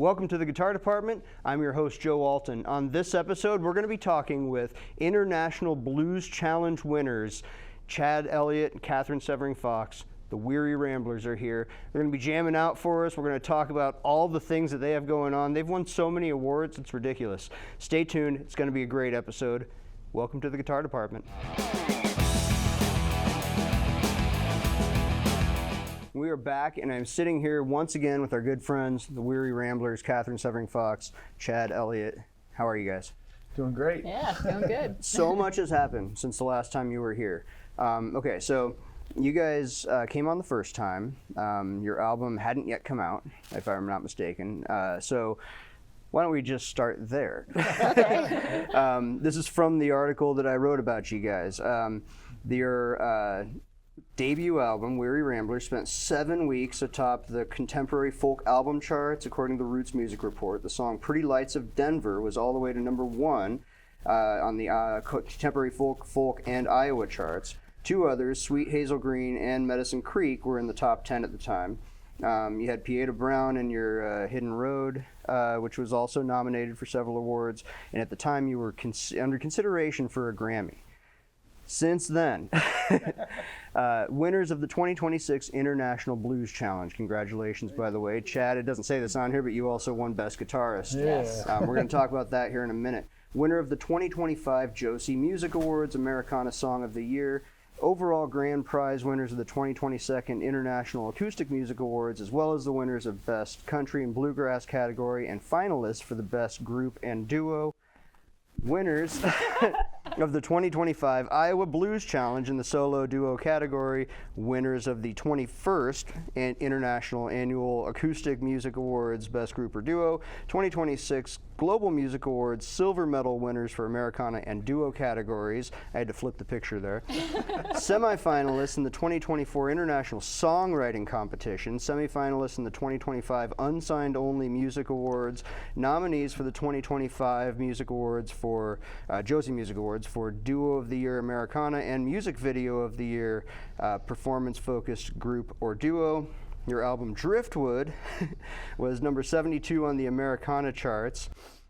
Welcome to the Guitar Department. I'm your host, Joe Alton. On this episode, we're going to be talking with International Blues Challenge winners, Chad Elliott and Catherine Severing-Fox. The Weary Ramblers are here. They're going to be jamming out for us. We're going to talk about all the things that they have going on. They've won so many awards, it's ridiculous. Stay tuned. It's going to be a great episode. Welcome to the Guitar Department. We are back, and I'm sitting here once again with our good friends, the Weary Ramblers, Catherine Severing-Fox, Chad Elliott. How are you guys? Doing great. Yeah, doing good. So much has happened since the last time you were here. Okay, so you guys came on the first time. Your album hadn't yet come out, if I'm not mistaken. So why don't we just start there? Okay. This is from the article that I wrote about you guys. Your debut album, Weary Ramblers, spent 7 weeks atop the contemporary folk album charts, according to the Roots Music Report. The song Pretty Lights of Denver was all the way to #1 on the contemporary folk, and Iowa charts. Two others, Sweet Hazel Green and Medicine Creek, were in the top 10 at the time. You had Pieta Brown and your Hidden Road, which was also nominated for several awards, and at the time you were under consideration for a Grammy. Since then, winners of the 2026 International Blues Challenge. Congratulations, by the way. Chad, it doesn't say this on here, but you also won Best Guitarist. Yes. We're going to talk about that here in a minute. Winner of the 2025 Josie Music Awards, Americana Song of the Year. Overall grand prize winners of the 2022 International Acoustic Music Awards, as well as the winners of Best Country and Bluegrass category, and finalists for the Best Group and Duo. Winners of the 2025 Iowa Blues Challenge in the solo duo category, winners of the 21st International Annual Acoustic Music Awards Best Group or Duo, 2026 Global Music Awards silver medal winners for Americana and Duo categories. I had to flip the picture there. Semifinalists in the 2024 International Songwriting Competition, semifinalists in the 2025 Unsigned Only Music Awards, nominees for the 2025 Music Awards for Josie Music Awards for Duo of the Year Americana and Music Video of the Year Performance-Focused Group or Duo. Your album Driftwood was number 72 on the Americana charts.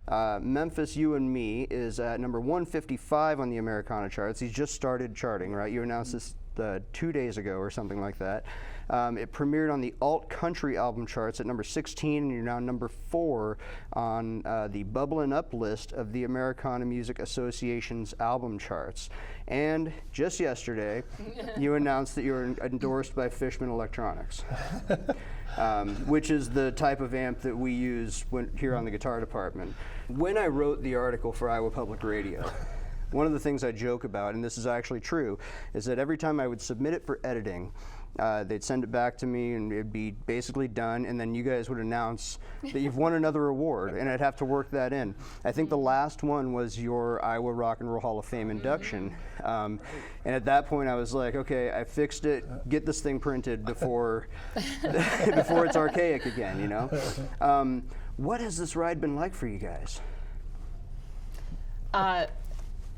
Memphis You and Me is at number 155 on the Americana charts. He's just started charting, right? You announced this 2 days ago or something like that. It premiered on the Alt Country album charts at number 16, and you're now number 4 on the Bubblin' Up list of the Americana Music Association's album charts. And just yesterday, you announced that you were endorsed by Fishman Electronics, which is the type of amp that we use here on the Guitar Department. When I wrote the article for Iowa Public Radio, one of the things I joke about, and this is actually true, is that every time I would submit it for editing, they'd send it back to me and it'd be basically done, and then you guys would announce that you've won another award, and I'd have to work that in. I think the last one was your Iowa Rock and Roll Hall of Fame induction, and at that point I was like, okay, I fixed it, get this thing printed before before it's archaic again, you know? What has this ride been like for you guys?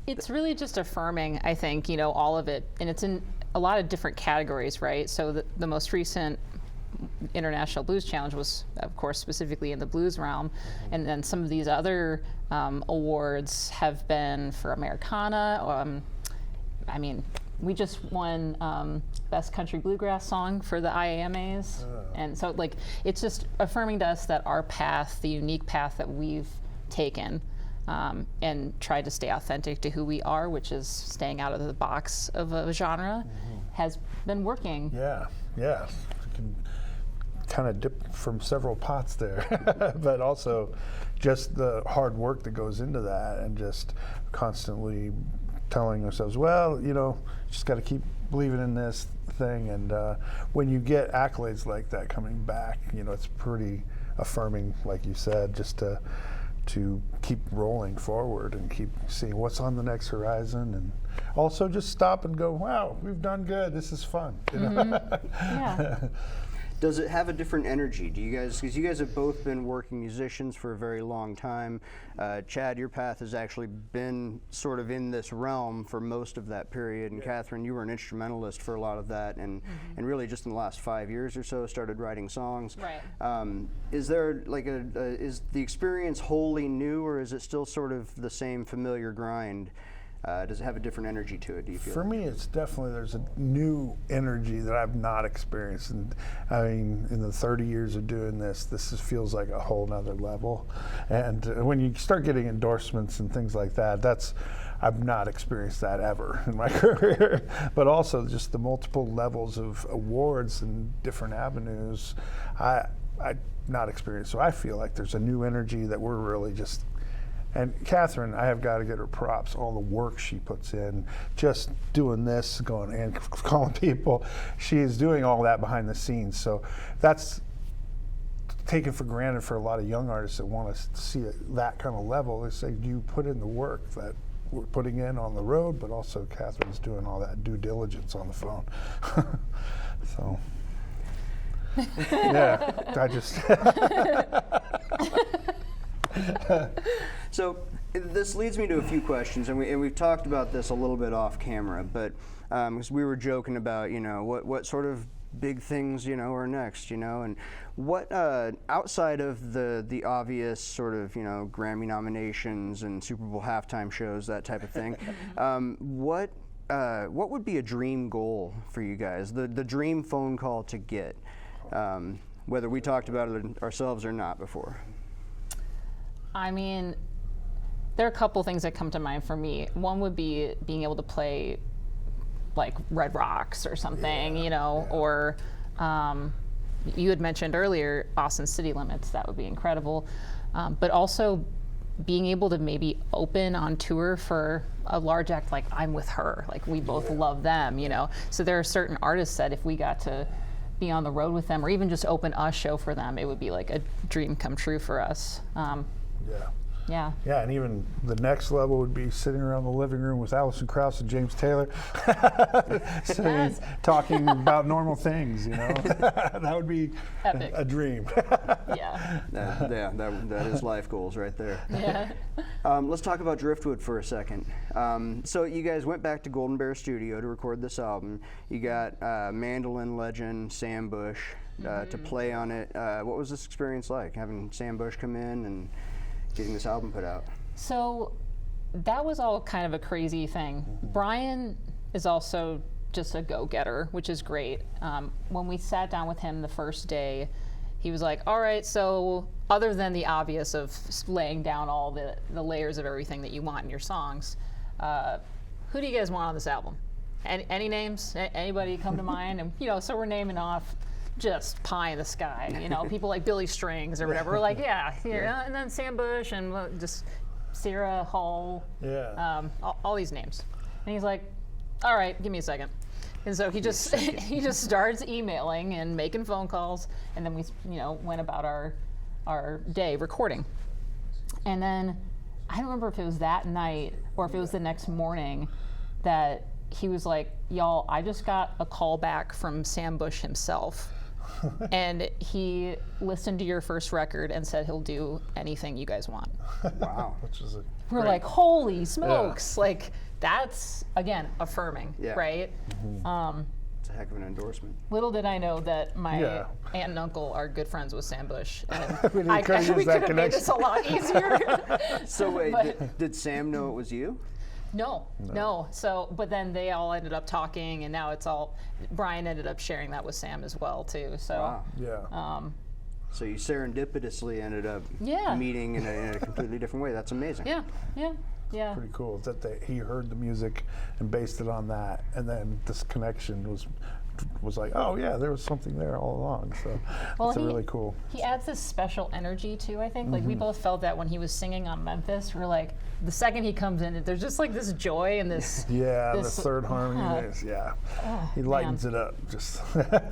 It's really just affirming, I think, you know, all of it. And it's in a lot of different categories, right? So the most recent International Blues Challenge was, of course, specifically in the blues realm. And then some of these other awards have been for Americana. I mean, we just won Best Country Bluegrass Song for the IAMAs. And so, like, it's just affirming to us that our path, the unique path that we've taken, and try to stay authentic to who we are, which is staying out of the box of a genre, has been working. Yeah. You can kind of dip from several pots there, but also just the hard work that goes into that, and just constantly telling ourselves, well, you know, just got to keep believing in this thing. And when you get accolades like that coming back, you know, it's pretty affirming, like you said, just to keep rolling forward and keep seeing what's on the next horizon, and also just stop and go, wow, we've done good, this is fun. You know? Yeah. Does it have a different energy? Do you guys, because you guys have both been working musicians for a very long time. Chad, your path has actually been sort of in this realm for most of that period, and Catherine, you were an instrumentalist for a lot of that, and really just in the last 5 years or so started writing songs. Right. Is there like is the experience wholly new, or is it still sort of the same familiar grind? Does it have a different energy to it, do you feel? For me, it's definitely, there's a new energy that I've not experienced. And I mean, in the 30 years of doing this feels like a whole nother level. And when you start getting endorsements and things like that, I've not experienced that ever in my career. But also just the multiple levels of awards and different avenues, I not experienced. So I feel like there's a new energy that we're really just. And Catherine, I have got to get her props, all the work she puts in, just doing this, going and calling people. She is doing all that behind the scenes. So that's taken for granted for a lot of young artists that want to see that kind of level. They say, do you put in the work that we're putting in on the road, but also Catherine's doing all that due diligence on the phone. So, yeah, I just... So this leads me to a few questions, and we've talked about this a little bit off camera, but because we were joking about, you know, what sort of big things, you know, are next, you know, and what outside of the obvious sort of, you know, Grammy nominations and Super Bowl halftime shows, that type of thing, what would be a dream goal for you guys? The dream phone call to get, whether we talked about it ourselves or not before. I mean, there are a couple things that come to mind for me. One would be being able to play like Red Rocks or something, you know, or you had mentioned earlier Austin City Limits. That would be incredible. But also being able to maybe open on tour for a large act like I'm With Her. Like we both love them, you know. So there are certain artists that if we got to be on the road with them or even just open a show for them, it would be like a dream come true for us. Yeah, and even the next level would be sitting around the living room with Alison Krauss and James Taylor, sitting, talking about normal things. You know, that would be epic. A dream. Yeah. That is life goals right there. Yeah. Let's talk about Driftwood for a second. So you guys went back to Golden Bear Studio to record this album. You got mandolin legend Sam Bush to play on it. What was this experience like, having Sam Bush come in and getting this album put out? So that was all kind of a crazy thing. Brian is also just a go-getter, which is great. When we sat down with him the first day, he was like, all right, so other than the obvious of laying down all the layers of everything that you want in your songs, who do you guys want on this album? Any names? Anybody come to mind? And you know, so we're naming off just pie in the sky, you know, people like Billy Strings or whatever. We're like, and then Sam Bush and just Sarah Hall, all these names. And he's like, all right, give me a second. And so he just he just starts emailing and making phone calls, and then we, you know, went about our day recording. And then I don't remember if it was that night or if it was the next morning that he was like, y'all, I just got a call back from Sam Bush himself. And he listened to your first record and said he'll do anything you guys want. Wow. We're like, holy smokes. Like, that's, again, affirming, right? Mm-hmm. It's a heck of an endorsement. Little did I know that my aunt and uncle are good friends with Sam Bush. And we could have made this a lot easier. So wait, did Sam know it was you? No. So, but then they all ended up talking, and now it's all. Brian ended up sharing that with Sam as well too. So, so you serendipitously ended up meeting in a completely different way. That's amazing. Yeah. Pretty cool that he heard the music and based it on that, and then this connection was like, oh yeah, there was something there all along. So it's really cool. He adds this special energy too, I think. Like we both felt that when he was singing on Memphis. We're like, the second he comes in, there's just like this joy and this. The third harmony is, he lightens it up. Just.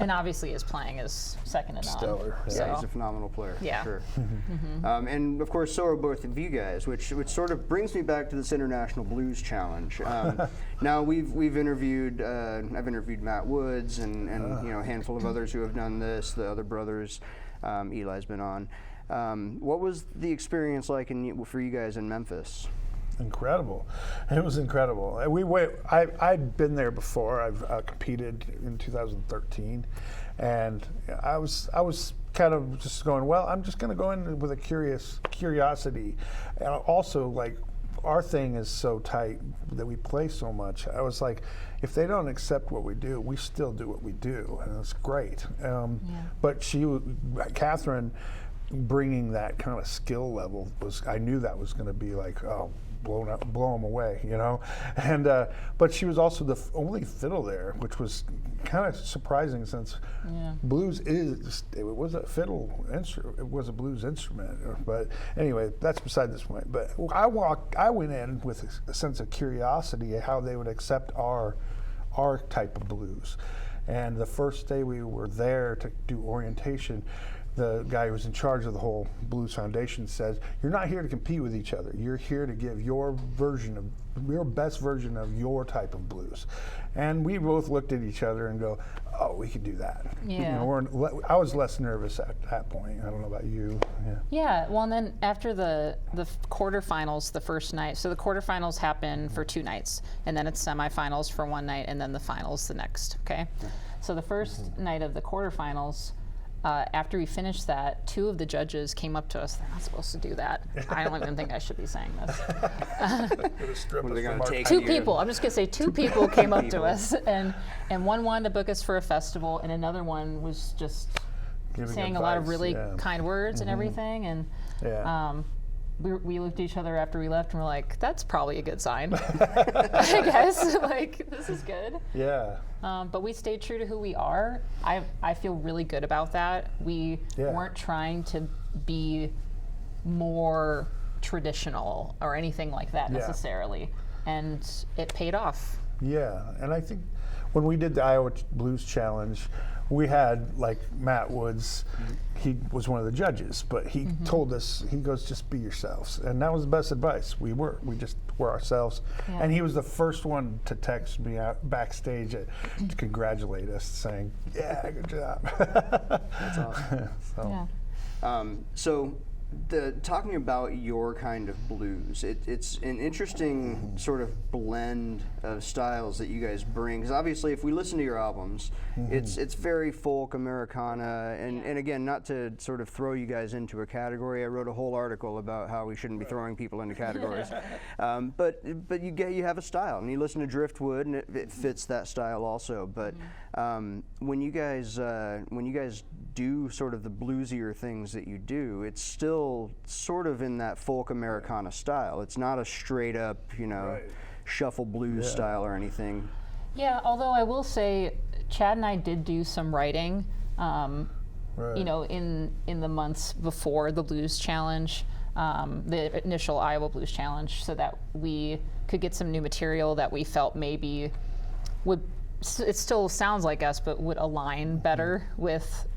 And obviously his playing is second to none. Stellar. Yeah, he's a phenomenal player. Yeah. For sure. And of course, so are both of you guys, which sort of brings me back to this International Blues Challenge. Now we've interviewed, I've interviewed Matt Woods. Woods and a handful of others who have done this. The other brothers, Eli's been on. What was the experience like for you guys in Memphis? Incredible. It was incredible. I'd been there before. I've competed in 2013, and I was kind of just going, well, I'm just going to go in with a curiosity, and also like our thing is so tight that we play so much. I was like, if they don't accept what we do, we still do what we do, and it's great. But Catherine, bringing that kind of skill level I knew that was going to be like, blow them away, and but she was also the only fiddle there, which was kind of surprising since blues it was a fiddle instrument, it was a blues instrument. But anyway, that's beside this point. But I went in with a sense of curiosity at how they would accept our type of blues. And the first day we were there to do orientation, the guy who was in charge of the whole Blues Foundation says, "You're not here to compete with each other. You're here to give your best version of your type of blues." And we both looked at each other and go, "Oh, we could do that." Yeah. I was less nervous at that point. I don't know about you. Yeah. Well, and then after the quarterfinals, the first night. So the quarterfinals happen for 2 nights, and then it's semifinals for 1 night, and then the finals the next. Okay. So the first night of the quarterfinals. After we finished that, 2 of the judges came up to us. They're not supposed to do that. I don't even think I should be saying this. What are they gonna take 2 you? people. I'm just gonna say 2 people came up to us, and one wanted to book us for a festival, and another one was just Giving saying a lot of advice, really kind words and everything. And we looked at each other after we left, and we're like, "That's probably a good sign." I guess like this is good. Yeah. But we stayed true to who we are. I feel really good about that. We weren't trying to be more traditional or anything like that necessarily, and it paid off. Yeah, and I think when we did the Iowa Blues Challenge, we had like Matt Woods. He was one of the judges, but he told us, he goes, "Just be yourselves," and that was the best advice. We just were ourselves, and he was the first one to text me out backstage to congratulate us, saying, "Yeah, good job." That's awesome. So talking about your kind of blues, it's an interesting sort of blend of styles that you guys bring. Because obviously, if we listen to your albums, it's very folk Americana, and again, not to sort of throw you guys into a category. I wrote a whole article about how we shouldn't be throwing people into categories. But you have a style, and you listen to Driftwood, and it fits that style also. But when you guys do sort of the bluesier things that you do, it's still sort of in that folk Americana style. It's not a straight up, shuffle blues style or anything. Yeah, although I will say, Chad and I did do some writing, in the months before the Blues Challenge, the initial Iowa Blues Challenge, so that we could get some new material that we felt maybe it still sounds like us, but would align better with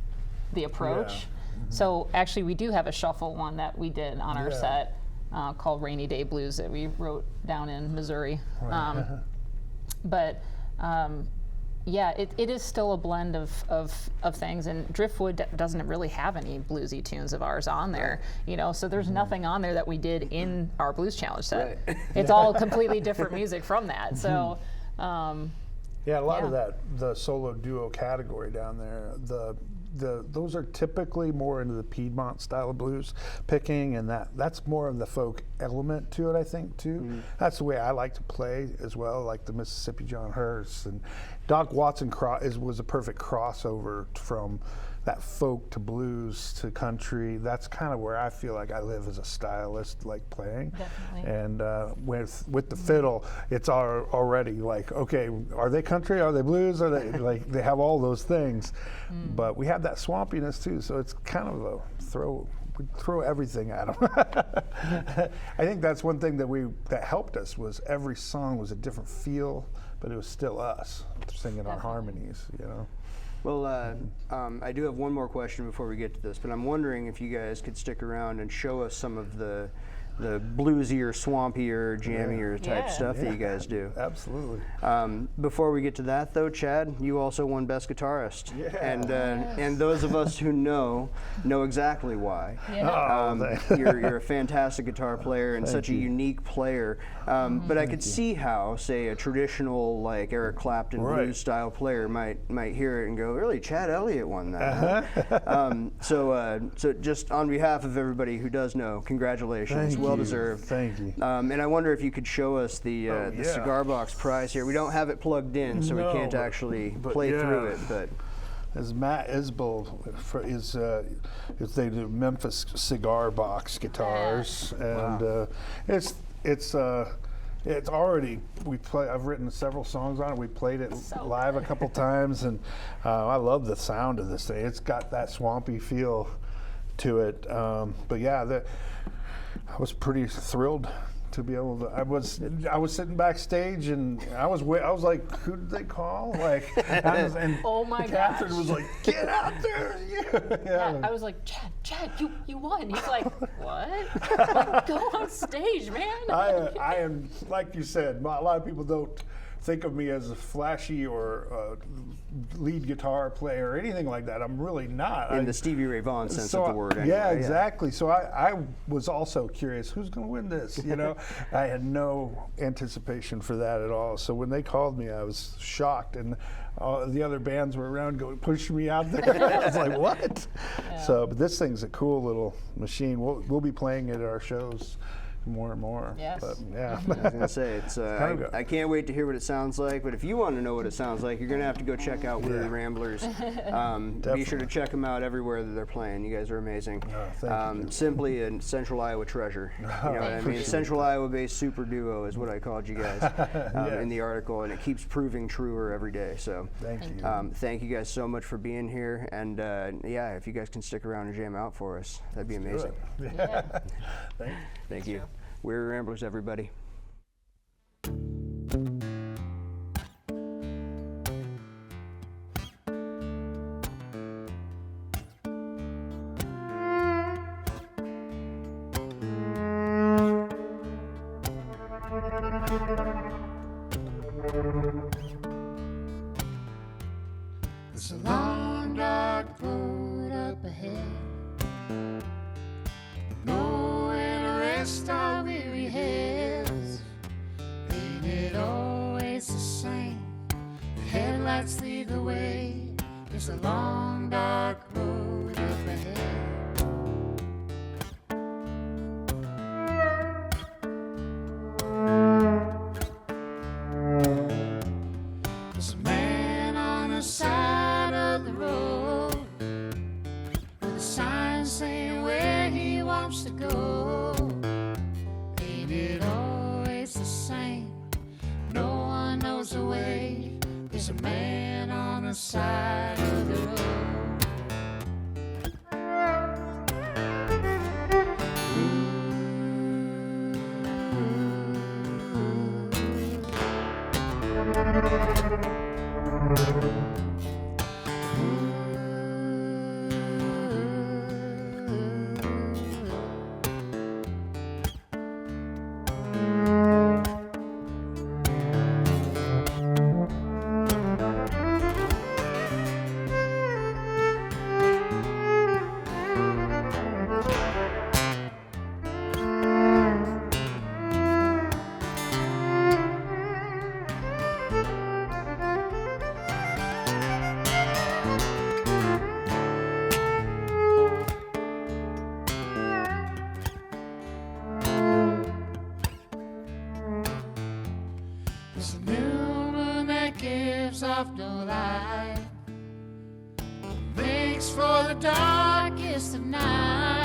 the approach. So actually, we do have a shuffle one that we did on our set called Rainy Day Blues that we wrote down in Missouri. But it is still a blend of things, and Driftwood doesn't really have any bluesy tunes of ours on there, so there's nothing on there that we did in our Blues Challenge set. It's all completely different music from that. So a lot of that, the solo duo category down there, those are typically more into the Piedmont style of blues picking, and that's more of the folk element to it, I think, too. That's the way I like to play as well, like the Mississippi John Hurst. And Doc Watson was a perfect crossover from that folk to blues to country. That's kind of where I feel like I live as a stylist, like playing. Definitely. And with the fiddle, it's already like, okay, are they country? Are they blues? Are they like, they have all those things, but we have that swampiness too. So it's kind of a we throw everything at them. I think that's one thing that helped us, was every song was a different feel, but it was still us singing our harmonies, Well, I do have one more question before we get to this, but I'm wondering if you guys could stick around and show us some of the bluesier, swampier, jammier type stuff that you guys do. Absolutely. Before we get to that, though, Chad, you also won Best Guitarist, and those of us who know exactly why. You're a fantastic guitar player and such a unique player. But I could see how, say, a traditional like Eric Clapton blues style player might hear it and go, "Really, Chad Elliott won that?" So just on behalf of everybody who does know, congratulations, well deserved. Thank you. And I wonder if you could show us the cigar box prize here. We don't have it plugged in, so we can't actually play through it. But as Matt Isbell is they do Memphis Cigar Box guitars, and it's already I've written several songs on it. We played it live a couple times, and I love the sound of this thing. It's got that swampy feel to it. But yeah, I was pretty thrilled to be able to. I was sitting backstage, and I was like, who did they call? Like, and oh my Catherine gosh. was like, get out there! Yeah, I was like, Chad, you won. He's like, what? Like, go on stage, man. I am, like you said, a lot of people don't think of me as a flashy or lead guitar player or anything like that. I'm really not. In the Stevie Ray Vaughan sense of the word. Anyway, yeah, exactly. So I was also curious, who's going to win this? You know, I had no anticipation for that at all. So when they called me, I was shocked, and the other bands were around pushing me out there. I was like, what? Yeah. So, but this thing's a cool little machine. We'll be playing it at our shows more and more. Yes. But, yeah. I was gonna say it's. I can't wait to hear what it sounds like. But if you want to know what it sounds like, you're gonna have to go check out Weary Ramblers. Be sure to check them out everywhere that they're playing. You guys are amazing. Thank you. Simply a Central Iowa treasure. You know what I mean? Central Iowa-based super duo is what I called you guys in the article, and it keeps proving truer every day. So thank you. Thank you guys so much for being here. And yeah, if you guys can stick around and jam out for us, that'd be amazing. Yeah. Thank you. Weary Ramblers, everybody. There's a long dark road up ahead, nowhere to rest our weary heads. Ain't it always the same? The headlights lead the way. There's a long dark road up ahead. There's a man on the side of the road with a sign saying where he wants to go. Ain't it always the same? No one knows the way. There's a man on the side of the road. There's a new moon that gives off no light, makes for the darkest of night.